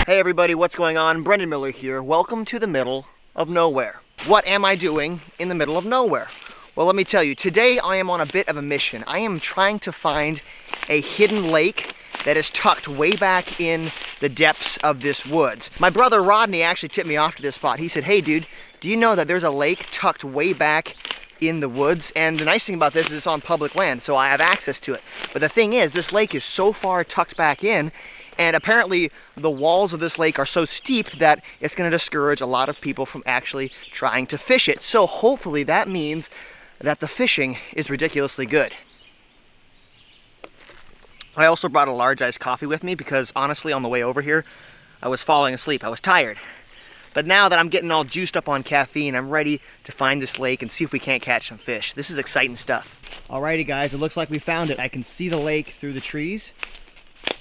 Hey everybody, what's going on? Brendan Miller here. Welcome to the middle of nowhere. What am I doing in the middle of nowhere? Well, let me tell you, today I am on a bit of a mission. I am trying to find a hidden lake that is tucked way back in the depths of this woods. My brother Rodney actually tipped me off to this spot. He said, hey dude, do you know that there's a lake tucked way back in the woods? And the nice thing about this is it's on public land, so I have access to it. But the thing is, this lake is so far tucked back in, and apparently the walls of this lake are so steep that it's going to discourage a lot of people from actually trying to fish it. So hopefully that means that the fishing is ridiculously good. I also brought a large iced coffee with me because honestly on the way over here I was falling asleep. I was tired. But now that I'm getting all juiced up on caffeine, I'm ready to find this lake and see if we can't catch some fish. This is exciting stuff. Alrighty guys, it looks like we found it. I can see the lake through the trees.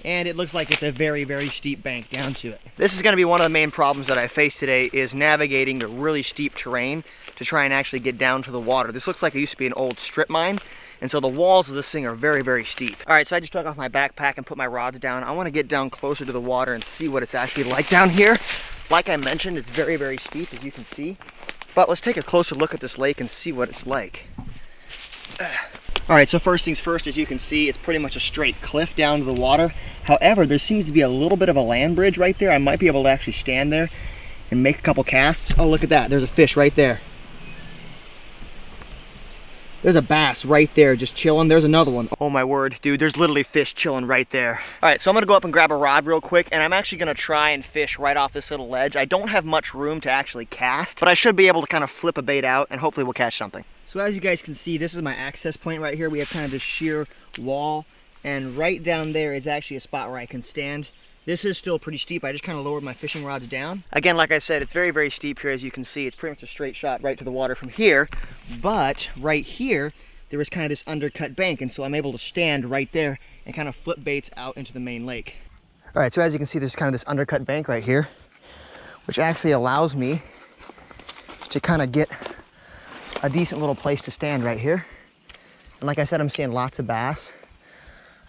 And it looks like it's a very, very steep bank down to it. This is going to be one of the main problems that I face today, is navigating the really steep terrain to try and actually get down to the water. This looks like it used to be an old strip mine, and so the walls of this thing are very, very steep. All right, so I just took off my backpack and put my rods down. I want to get down closer to the water and see what it's actually like down here. Like I mentioned, it's very, very steep, as you can see. But let's take a closer look at this lake and see what it's like. All right, so first things first, as you can see, it's pretty much a straight cliff down to the water. However, there seems to be a little bit of a land bridge right there. I might be able to actually stand there and make a couple casts. Oh, look at that. There's a fish right there. There's a bass right there just chilling. There's another one. Oh my word, dude, there's literally fish chilling right there. All right, so I'm gonna go up and grab a rod real quick, and I'm actually gonna try and fish right off this little ledge. I don't have much room to actually cast, but I should be able to kind of flip a bait out and hopefully we'll catch something. So as you guys can see, this is my access point right here. We have kind of this sheer wall, and right down there is actually a spot where I can stand. This is still pretty steep. I just kind of lowered my fishing rods down. Again, like I said, it's very, very steep here. As you can see, it's pretty much a straight shot right to the water from here. But right here, there is kind of this undercut bank, and so I'm able to stand right there and kind of flip baits out into the main lake. All right, so as you can see, there's kind of this undercut bank right here, which actually allows me to kind of get a decent little place to stand right here. And like I said, I'm seeing lots of bass.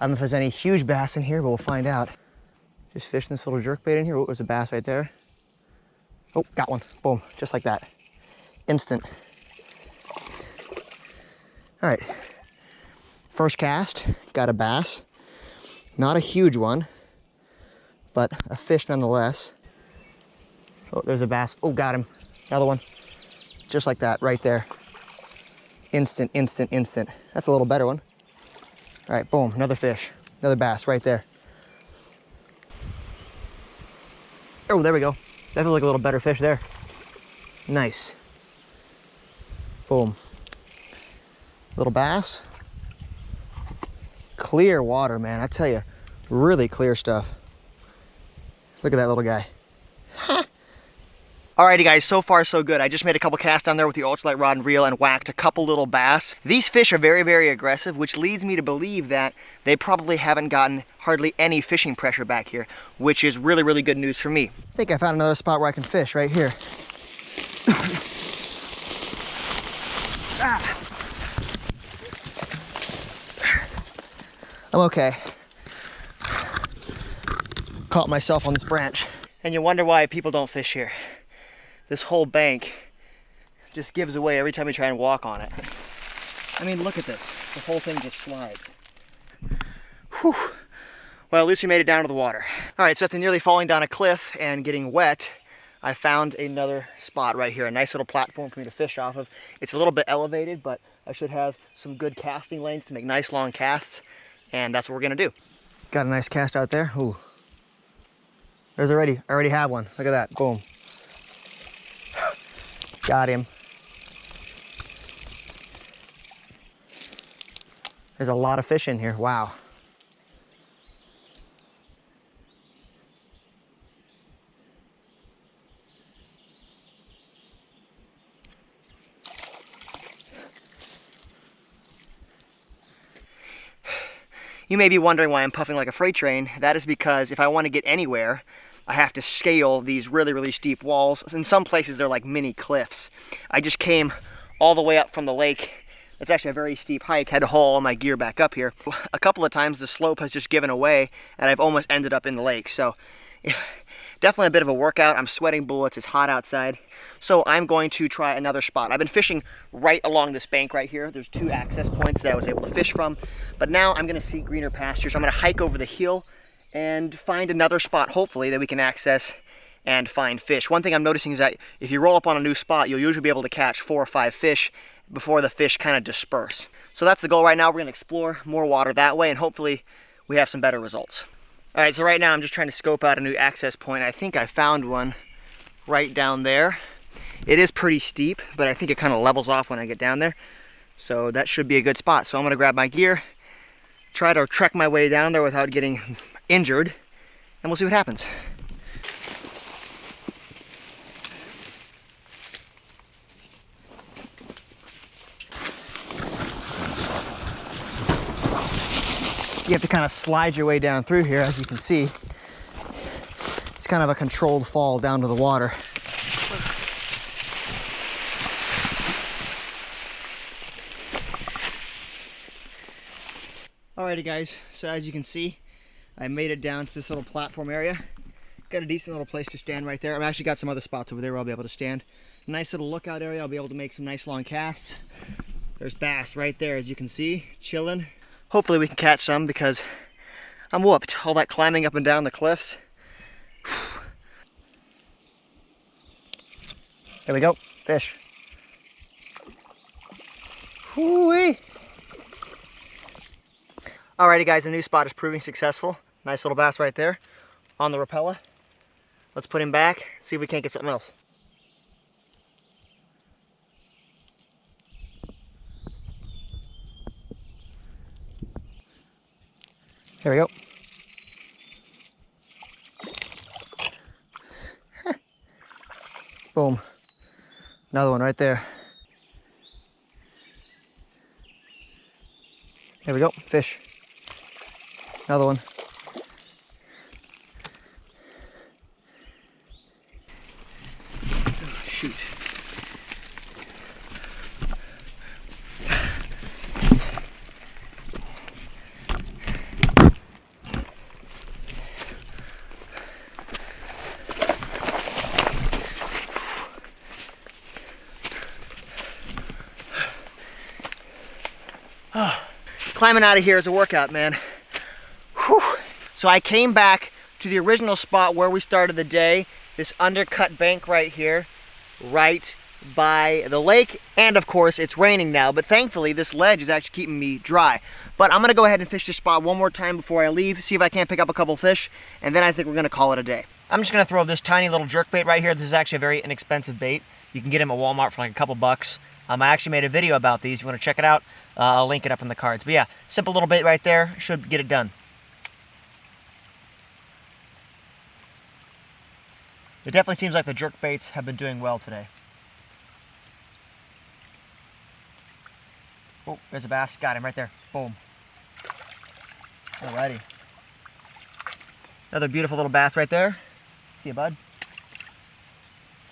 I don't know if there's any huge bass in here, but we'll find out. Just fishing this little jerkbait in here. Oh, there's a bass right there. Oh, got one. Boom, just like that. Instant. All right, first cast, got a bass. Not a huge one, but a fish nonetheless. Oh, there's a bass. Oh, got him. Another one. Just like that, right there. Instant, instant, instant. That's a little better one. All right, boom, another fish. Another bass right there. Oh, there we go. That feels like a little better fish there. Nice. Boom. Little bass. Clear water, man. I tell you, really clear stuff. Look at that little guy. Alrighty guys, so far so good. I just made a couple casts down there with the ultralight rod and reel and whacked a couple little bass. These fish are very, very aggressive, which leads me to believe that they probably haven't gotten hardly any fishing pressure back here, which is really, really good news for me. I think I found another spot where I can fish right here. I'm okay. Caught myself on this branch. And you wonder why people don't fish here. This whole bank just gives away every time you try and walk on it. I mean, look at this. The whole thing just slides. Whew. Well, at least we made it down to the water. All right, so after nearly falling down a cliff and getting wet, I found another spot right here, a nice little platform for me to fish off of. It's a little bit elevated, but I should have some good casting lanes to make nice long casts, and that's what we're gonna do. Got a nice cast out there. Ooh. There's I already have one. Look at that, boom. Got him. There's a lot of fish in here, wow. You may be wondering why I'm puffing like a freight train. That is because if I want to get anywhere, I have to scale these really, really steep walls. In some places, they're like mini cliffs. I just came all the way up from the lake. It's actually a very steep hike. Had to haul all my gear back up here. A couple of times the slope has just given away and I've almost ended up in the lake. So definitely a bit of a workout. I'm sweating bullets, it's hot outside. So I'm going to try another spot. I've been fishing right along this bank right here. There's 2 access points that I was able to fish from. But now I'm gonna seek greener pastures. I'm gonna hike over the hill and find another spot, hopefully, that we can access and find fish. One thing I'm noticing is that if you roll up on a new spot, you'll usually be able to catch 4 or 5 fish before the fish kind of disperse. So that's the goal right now. We're gonna explore more water that way and hopefully we have some better results. All right, so right now I'm just trying to scope out a new access point. I think I found one right down there. It is pretty steep, but I think it kind of levels off when I get down there. So that should be a good spot. So I'm gonna grab my gear, try to trek my way down there without getting injured, and we'll see what happens. You have to kind of slide your way down through here, as you can see. It's kind of a controlled fall down to the water. Alrighty guys, so as you can see, I made it down to this little platform area. Got a decent little place to stand right there. I've actually got some other spots over there where I'll be able to stand. Nice little lookout area. I'll be able to make some nice long casts. There's bass right there, as you can see, chilling. Hopefully we can catch some because I'm whooped. All that climbing up and down the cliffs. There we go, fish. Whoo-wee. Alrighty guys, the new spot is proving successful. Nice little bass right there on the Rapala. Let's put him back, see if we can't get something else. There we go. Boom. Another one right there. There we go, fish. Another one. Oh, shoot. Climbing out of here is a workout, man. Whew. So I came back to the original spot where we started the day, this undercut bank right here, right by the lake, and of course it's raining now, but thankfully this ledge is actually keeping me dry. But I'm gonna go ahead and fish this spot one more time before I leave, see if I can't pick up a couple fish, and then I think we're gonna call it a day. I'm just gonna throw this tiny little jerk bait right here. This is actually a very inexpensive bait. You can get them at Walmart for like a couple bucks. I actually made a video about these. You want to check it out? I'll link it up in the cards. But yeah, simple little bait right there. Should get it done. It definitely seems like the jerk baits have been doing well today. Oh, there's a bass. Got him right there. Boom. Alrighty. Another beautiful little bass right there. See you, bud.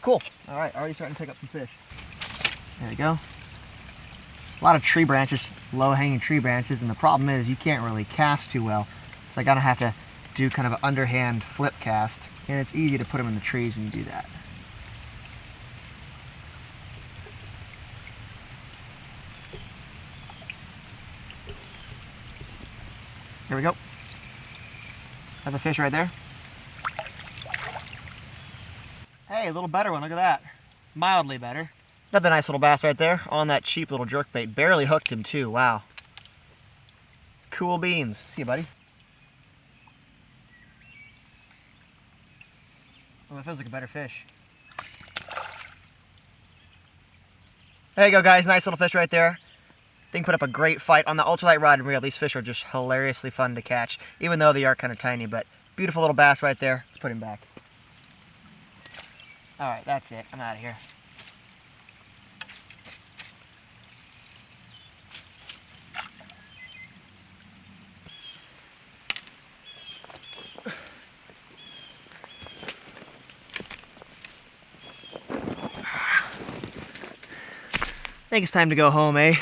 Cool. All right, already starting to pick up some fish. There we go. A lot of tree branches, low-hanging tree branches, and the problem is you can't really cast too well. So I gotta have to do kind of an underhand flip cast, and it's easy to put them in the trees when you do that. Here we go. That's a fish right there. Hey, a little better one, look at that. Mildly better. Another nice little bass right there on that cheap little jerkbait. Barely hooked him too, wow. Cool beans. See you, buddy. Oh, that feels like a better fish. There you go, guys. Nice little fish right there. Thing put up a great fight on the ultralight rod and reel. These fish are just hilariously fun to catch, even though they are kind of tiny, but beautiful little bass right there. Let's put him back. All right, that's it. I'm out of here. I think it's time to go home, eh?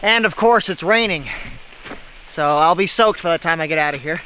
And of course it's raining. So I'll be soaked by the time I get out of here.